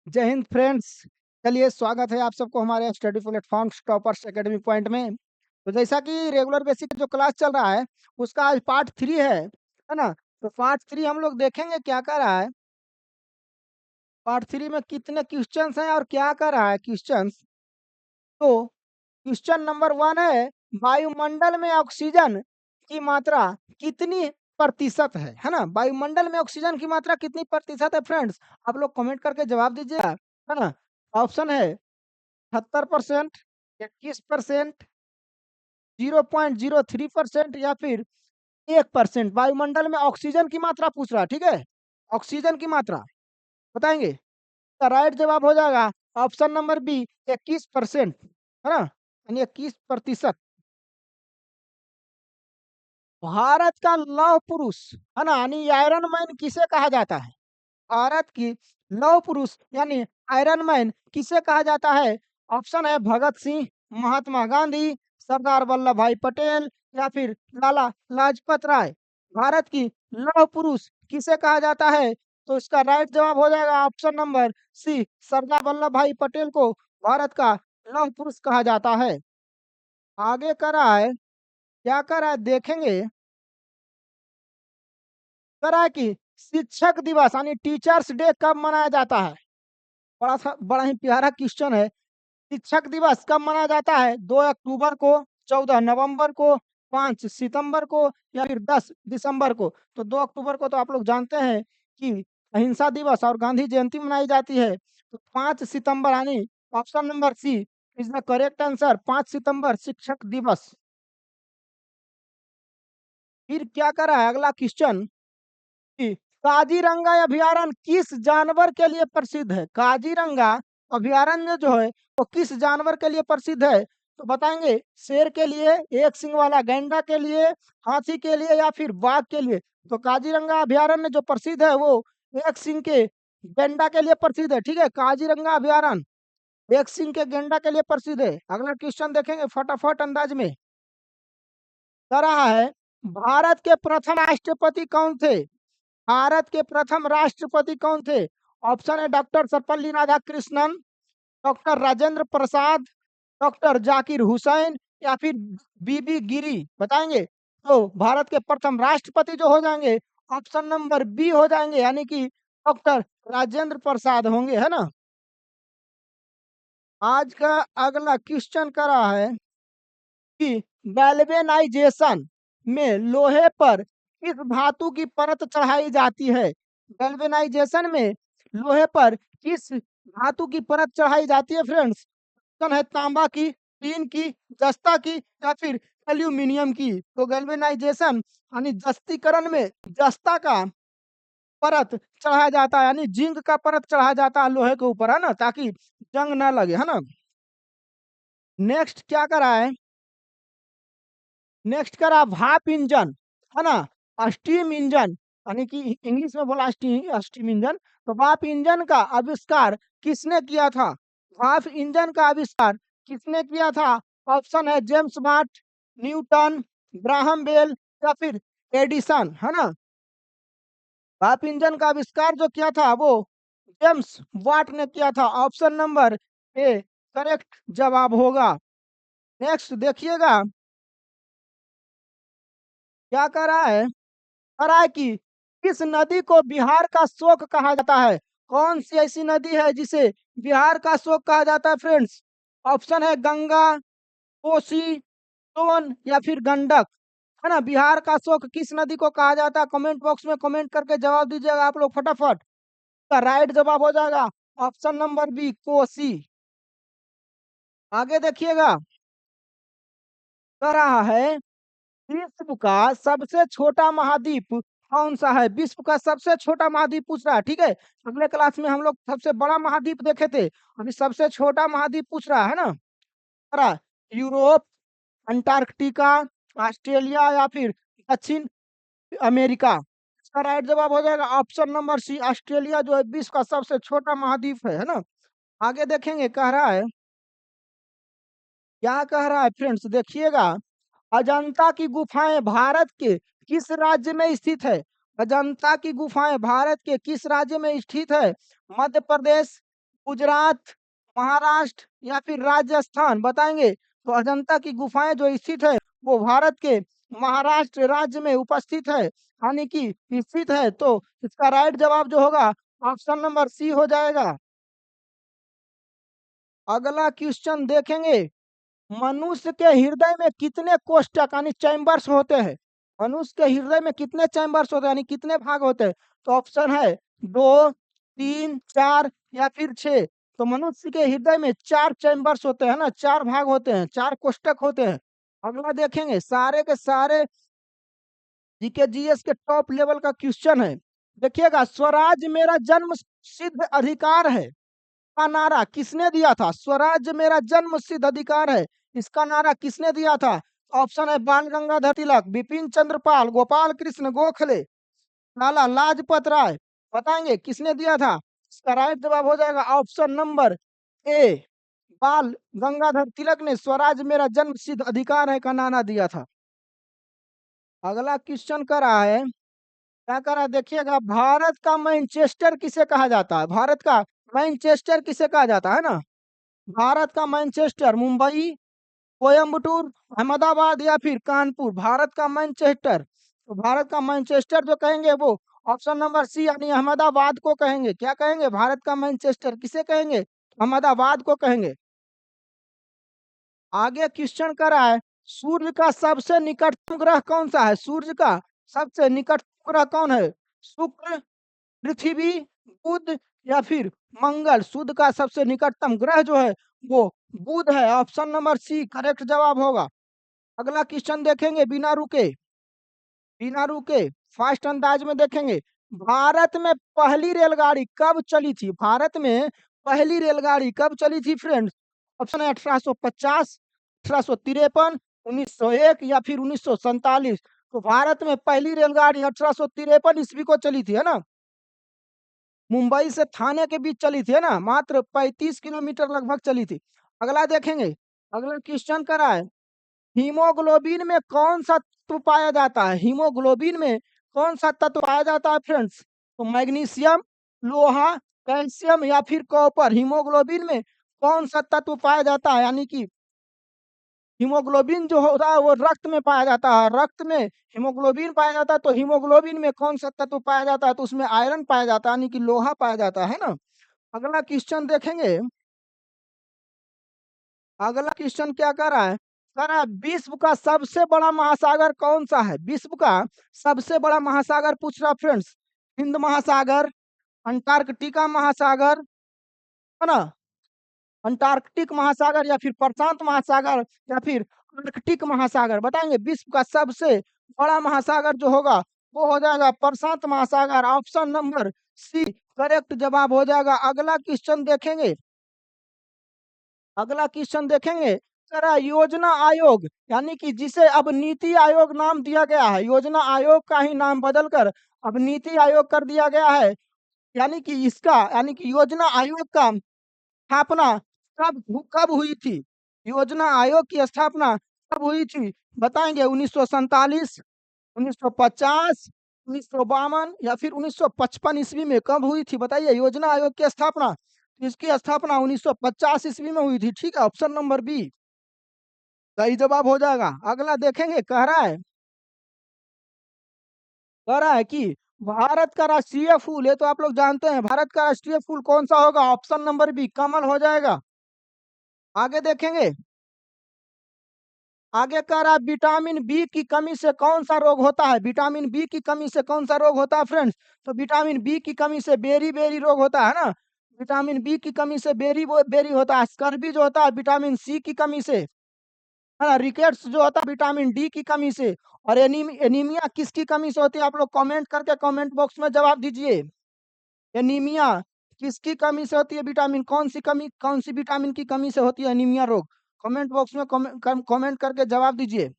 जय हिंद फ्रेंड्स। चलिए स्वागत है आप सबको हमारे study platform toppers academy point में। तो जैसा कि रेगुलर बेसिक जो क्लास चल रहा है उसका आज पार्ट 3 है ना। तो पार्ट 3 हम लोग देखेंगे क्या कर रहा है। पार्ट 3 में कितने क्वेश्चंस हैं और क्या कर रहा है क्वेश्चंस। तो क्वेश्चन नंबर 1 है, वायुमंडल में ऑक्सीजन की मात्रा कितनी प्रतिशत है ना। वायुमंडल में ऑक्सीजन की मात्रा कितनी प्रतिशत है फ्रेंड्स, आप लोग कमेंट करके जवाब दीजिएगा, है ना। ऑप्शन है 78%, 21%, 0.03% या फिर 1%। वायुमंडल में ऑक्सीजन की मात्रा पूछ रहा है, ठीक है। ऑक्सीजन की मात्रा बताएंगे। तो राइट जवाब हो जाएगा ऑप्शन नंबर बी, 21%, है ना, यानी 21%। भारत का लौह पुरुष, है ना, यानी आयरन मैन किसे कहा जाता है। भारत की लौह पुरुष यानी आयरन मैन किसे कहा जाता है। ऑप्शन है भगत सिंह, महात्मा गांधी, सरदार वल्लभ भाई पटेल या फिर लाला लाजपत राय। भारत की लौह पुरुष किसे कहा जाता है, तो इसका राइट जवाब हो जाएगा ऑप्शन नंबर सी, सरदार वल्लभ भाई पटेल को भारत का लौह पुरुष कहा जाता है। आगे कर रहा है, क्या कर रहा है देखेंगे। कर रहा है कि शिक्षक दिवस यानी टीचर्स डे कब मनाया जाता है। बड़ा ही प्यारा क्वेश्चन है। शिक्षक दिवस कब मनाया जाता है, 2 अक्टूबर को, 14 नवंबर को, 5 सितंबर को या फिर 10 दिसंबर को। तो 2 अक्टूबर को तो आप लोग जानते हैं कि अहिंसा दिवस और गांधी जयंती मनाई जाती है। तो 5 सितंबर यानी option number C is the correct answer, 5 सितंबर शिक्षक दिवस। फिर क्या करा है अगला क्वेश्चन कि काजीरंगा अभयारण्य किस जानवर के लिए प्रसिद्ध है। काजीरंगा अभयारण्य जो है वो किस जानवर के लिए प्रसिद्ध है, तो बताएंगे शेर के लिए, एक सिंह वाला गैंडा के लिए, हाथी के लिए या फिर बाघ के लिए। तो काजीरंगा अभयारण्य जो प्रसिद्ध है वो एक सिंह के गैंडा के लिए प्रसिद्ध है, ठीक है। काजीरंगा अभयारण्य एक सिंह के गैंडा के लिए प्रसिद्ध है। अगला क्वेश्चन देखेंगे फटाफट अंदाज में। कर रहा है, भारत के प्रथम राष्ट्रपति कौन थे। भारत के प्रथम राष्ट्रपति कौन थे। ऑप्शन है doctor Sarvepalli Radhakrishnan, doctor Rajendra Prasad, doctor Zakir Hussain या फिर बीबी गिरी। बताएंगे। तो भारत के प्रथम राष्ट्रपति जो हो जाएंगे ऑप्शन नंबर बी हो जाएंगे, यानी कि डॉक्टर राजेंद्र प्रसाद होंगे, है ना। आज का अगला क्वेश्चन करा है कि गैल्वेनाइजेशन में लोहे पर किस धातु की परत चढ़ाई जाती है। गैल्वेनाइजेशन में लोहे पर किस धातु की परत चढ़ाई जाती है फ्रेंड्स। ऑप्शन है तांबा की, टीन की, जस्ता की या फिर एल्यूमिनियम की। तो गैल्वेनाइजेशन यानी जस्तीकरण में जस्ता का परत चढ़ाया जाता है, यानी जिंक का परत चढ़ाया जाता है लोहे के ऊपर, है ना, ताकि जंग ना लगे, है ना। नेक्स्ट क्या करा है, नेक्स्ट करा भाप इंजन, है ना, स्टीम इंजन, यानी कि इंग्लिश में बोला स्टीम इंजन। तो भाप इंजन का आविष्कार किसने किया था। भाप इंजन का आविष्कार किसने किया था। ऑप्शन है James Watt, Newton, Graham Bell या फिर एडिसन, है ना। भाप इंजन का आविष्कार जो किया था वो जेम्स वाट ने किया था। ऑप्शन नंबर ए करेक्ट जवाब होगा। नेक्स्ट देखिएगा क्या कर रहा है। कह रहा है कि किस नदी को बिहार का शोक कहा जाता है। कौन सी ऐसी नदी है जिसे बिहार का शोक कहा जाता है फ्रेंड्स। ऑप्शन है गंगा, कोसी, सोन या फिर गंडक, है ना। बिहार का शोक किस नदी को कहा जाता है, कमेंट बॉक्स में कमेंट करके जवाब दीजिएगा आप लोग फटाफट। का राइट जवाब हो जाएगा ऑप्शन नंबर बी, कोसी। आगे देखिएगा कह रहा है विश्व का सबसे छोटा महाद्वीप कौन सा है। विश्व का सबसे छोटा महाद्वीप पूछ रहा है, ठीक है। अगले क्लास में हम लोग सबसे बड़ा महाद्वीप देखे थे, अभी सबसे छोटा महाद्वीप पूछ रहा है ना। कह रहा है, यूरोप, अंटार्कटिका, ऑस्ट्रेलिया या फिर दक्षिण अमेरिका। इसका राइट जवाब हो जाएगा ऑप्शन नंबर सी, ऑस्ट्रेलिया जो है विश्व का सबसे छोटा महाद्वीप है ना। आगे देखेंगे कह रहा है, क्या कह रहा है फ्रेंड्स देखिएगा। अजंता की गुफाएं भारत के किस राज्य में स्थित है। अजंता की गुफाएं भारत के किस राज्य में स्थित है। मध्य प्रदेश, गुजरात, महाराष्ट्र या फिर राजस्थान बताएंगे। तो अजंता की गुफाएं जो स्थित है वो भारत के महाराष्ट्र राज्य में उपस्थित है, यानी कि स्थित है। तो इसका राइट जवाब जो होगा ऑप्शन नंबर सी हो जाएगा। अगला क्वेश्चन देखेंगे, मनुष्य के हृदय में कितने कोष्ठक यानी चैम्बर्स होते हैं? मनुष्य के हृदय में कितने चैम्बर्स होते हैं यानी कितने भाग होते हैं? तो ऑप्शन है 2, 3, 4 या फिर 6। तो मनुष्य के हृदय में 4 चैम्बर्स होते हैं ना, 4 भाग होते हैं, 4 कोष्ठक होते हैं। अगला देखेंगे, सारे के सारे जीके जीएस के टॉप लेवल का क्वेश्चन है। देखिएगा, स्वराज मेरा जन्म सिद्ध अधिकार है का नारा किसने दिया था? स्वराज मेरा जन्म सिद्ध अधिकार है, इसका नारा किसने दिया था? ऑप्शन है बाल गंगाधर तिलक, बिपिन चंद्र पाल, गोपाल कृष्ण गोखले, लाला लाजपत राय। बताएंगे किसने दिया था? इसका राइट जवाब हो जाएगा ऑप्शन नंबर ए, बाल गंगाधर तिलक ने स्वराज मेरा जन्म सिद्ध अधिकार है का नारा दिया था। अगला क्वेश्चन कर रहा है, क्या कर रहा है देखिएगा, भारत का मैनचेस्टर किसे कहा जाता है? भारत का मैनचेस्टर किसे कहा जाता है ना? भारत का मैनचेस्टर मुंबई, कोयम्बटूर, अहमदाबाद या फिर कानपुर। भारत का मैनचेस्टर, तो भारत का मैनचेस्टर जो कहेंगे वो ऑप्शन नंबर सी यानी अहमदाबाद को कहेंगे। क्या कहेंगे? भारत का मैनचेस्टर किसे कहेंगे? अहमदाबाद को कहेंगे। आगे क्वेश्चन कर रहा है, सूर्य का सबसे निकटतम ग्रह कौन सा है? सूर्य का सबसे निकटतम ग्रह कौन है? शुक्र, पृथ्वी, बुध या फिर मंगल। सूर्य का सबसे निकटतम ग्रह जो है वो बुध है। ऑप्शन नंबर सी करेक्ट जवाब होगा। अगला क्वेश्चन देखेंगे, बिना रुके फास्ट अंदाज में देखेंगे, भारत में पहली रेलगाड़ी कब चली थी? भारत में पहली रेलगाड़ी कब चली थी फ्रेंड्स? ऑप्शन है 1850, 1853, 1901 या फिर 1947। तो भारत में पहली रेलगाड़ी 1853 ईस्वी को चली थी, है ना? मुंबई से थाने के बीच चली थी, है ना? मात्र 35 किलोमीटर लगभग चली थी। अगला देखेंगे, अगला क्वेश्चन करा है, हीमोग्लोबिन में कौन-सा तत्व पाया जाता है? हीमोग्लोबिन में कौन-सा तत्व पाया जाता है फ्रेंड्स? तो मैग्नीशियम, लोहा, कैल्शियम या फिर कॉपर। हीमोग्लोबिन में कौन-सा तत्व पाया जाता है? यानी कि हीमोग्लोबिन जो होता है वो रक्त में पाया जाता है। रक्त में हीमोग्लोबिन पाया जाता है, तो हीमोग्लोबिन में कौन-सा तत्व पाया जाता है? तो उसमें आयरन पाया जाता है, यानी कि लोहा पाया जाता है ना? अगला क्वेश्चन देखेंगे, अगला क्वेश्चन क्या कर रहा है? कह रहा है विश्व का सबसे बड़ा महासागर कौन सा है? विश्व का सबसे बड़ा महासागर पूछ रहा फ्रेंड्स। हिंद महासागर, अंटार्कटिका महासागर, है ना? अंटार्कटिक महासागर या फिर प्रशांत महासागर या फिर आर्कटिक महासागर। बताएंगे विश्व का सबसे बड़ा महासागर जो होगा वो हो जाएगा प्रशांत महासागर। ऑप्शन नंबर सी करेक्ट जवाब हो जाएगा। अगला क्वेश्चन देखेंगे, जरा योजना आयोग यानी कि जिसे अब नीति आयोग नाम दिया गया है, योजना आयोग का ही नाम बदलकर अब नीति आयोग कर दिया गया है। यानी कि योजना आयोग का स्थापना कब हुई थी? योजना आयोग की स्थापना कब हुई थी? बताएंगे 1947, 1950, 1952 या फिर 1955 ईस्वी में कब हुई थी? बताइए योजना आयोग की स्थापना। इसकी स्थापना 1950 ईस्वी में हुई थी। ठीक है, ऑप्शन नंबर बी सही जवाब हो जाएगा। अगला देखेंगे, कह रहा है कि भारत का राष्ट्रीय फूल, ये तो आप लोग जानते हैं, भारत का राष्ट्रीय फूल कौन सा होगा? ऑप्शन नंबर बी कमल हो जाएगा। आगे देखेंगे, आगे कह रहा है विटामिन बी की कमी से कौन सा रोग होता है? विटामिन बी की कमी से कौन सा रोग होता है फ्रेंड्स? तो विटामिन बी की कमी से बेरी बेरी रोग होता है ना? विटामिन बी की कमी से बेरी होता है। स्कर्वी जो होता है विटामिन सी की कमी से, है ना? रिकेट्स जो होता है विटामिन डी की कमी से। और एनीमिया किसकी कमी से होती है? आप लोग कमेंट करके कमेंट बॉक्स में जवाब दीजिए। एनीमिया किसकी कमी से होती है? विटामिन कौन सी विटामिन की कमी से होती है एनीमिया रोग? कमेंट बॉक्स में कमेंट करके जवाब दीजिए।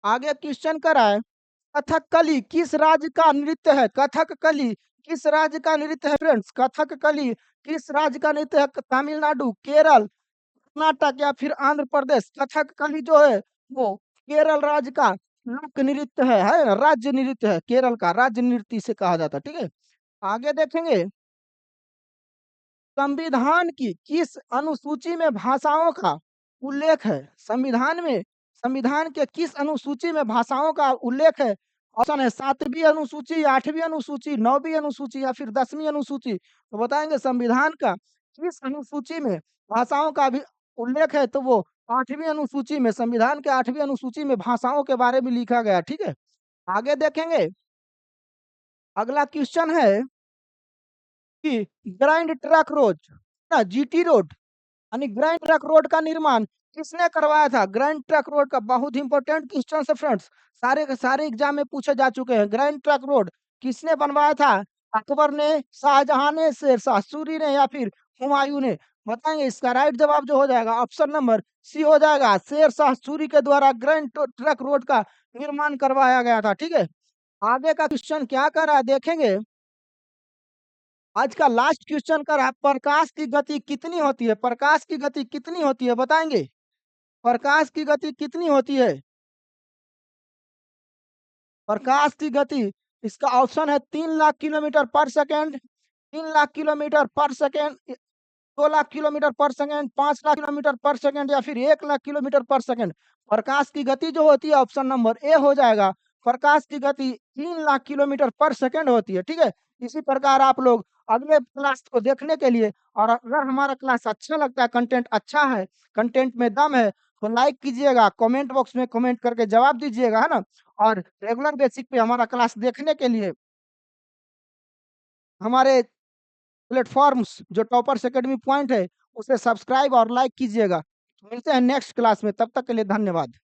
आगे क्वेश्चन कर रहा है, कथकली किस राज्य का नृत्य है? कथकली किस राज्य का नृत्य है फ्रेंड्स? कथकली किस राज्य का नृत्य है? तमिलनाडु, केरल, कर्नाटक या फिर आंध्र प्रदेश। कथकली जो है वो केरल राज्य का लोक नृत्य है ना? राज्य नृत्य है, केरल का राज्य नृत्य इसे कहा जाता है। ठीक है, आगे देखेंगे, संविधान की किस अनुसूची में भाषाओं का उल्लेख है? संविधान के किस अनुसूची में भाषाओं का उल्लेख है? ऑप्शन है 7वीं अनुसूची, 8वीं अनुसूची, 9वीं अनुसूची या फिर 10वीं अनुसूची। तो बताएँगे संविधान का किस अनुसूची में भाषाओं का भी उल्लेख है? तो वो 8वीं अनुसूची में, संविधान के 8वीं अनुसूची में भाषाओं के बारे में लिखा गया है, ठीक है? आगे देखेंगे, अगला क्वेश्चन है कि ग्रांड ट्रंक रोड ना जीटी रोड यानी ग्रैंड ट्रंक रोड का निर्माण किसने करवाया था? ग्रैंड ट्रंक रोड का बहुत इंपॉर्टेंट क्वेश्चन है फ्रेंड्स, सारे के सारे एग्जाम में पूछे जा चुके हैं। ग्रैंड ट्रंक रोड किसने बनवाया था? अकबर ने, शाहजहां ने, शेरशाह सूरी ने या फिर हुमायूं ने? बताएंगे, इसका राइट जवाब जो हो जाएगा ऑप्शन नंबर सी हो जाएगा। शेरशाह सूरी के द्वारा ग्रैंड ट्रंक रोड का निर्माण करवाया गया था, ठीक है। आगे का क्वेश्चन क्या कर रहा है देखेंगे। आज का लास्ट क्वेश्चन कर रहा है, प्रकाश की गति कितनी होती है? प्रकाश की गति कितनी होती है बताएंगे? प्रकाश की गति कितनी होती है? प्रकाश की गति, इसका ऑप्शन है 3 लाख किलोमीटर पर सेकंड, 3 लाख किलोमीटर पर सेकंड, 2 लाख किलोमीटर पर सेकंड, 5 लाख किलोमीटर पर सेकंड या फिर 1 लाख किलोमीटर पर सेकंड। प्रकाश की गति जो होती है ऑप्शन नंबर ए हो जाएगा। प्रकाश की गति 3 लाख किलोमीटर पर सेकंड होती है, ठीक है। इसी प्रकार आप लोग अगले क्लास को देखने के लिए, और अगर हमारा क्लास अच्छा लगता है, कंटेंट अच्छा है, कंटेंट में दम है, तो लाइक कीजिएगा, कमेंट बॉक्स में कमेंट करके जवाब दीजिएगा, है ना। और रेगुलर बेसिक पे हमारा क्लास देखने के लिए हमारे प्लेटफ़ॉर्म्स जो टॉपर्स एकेडमी पॉइंट है, उसे सब्सक्राइब और लाइक कीजिएगा। मिलते हैं नेक्स्ट क्लास में, तब तक के लिए धन्यवाद।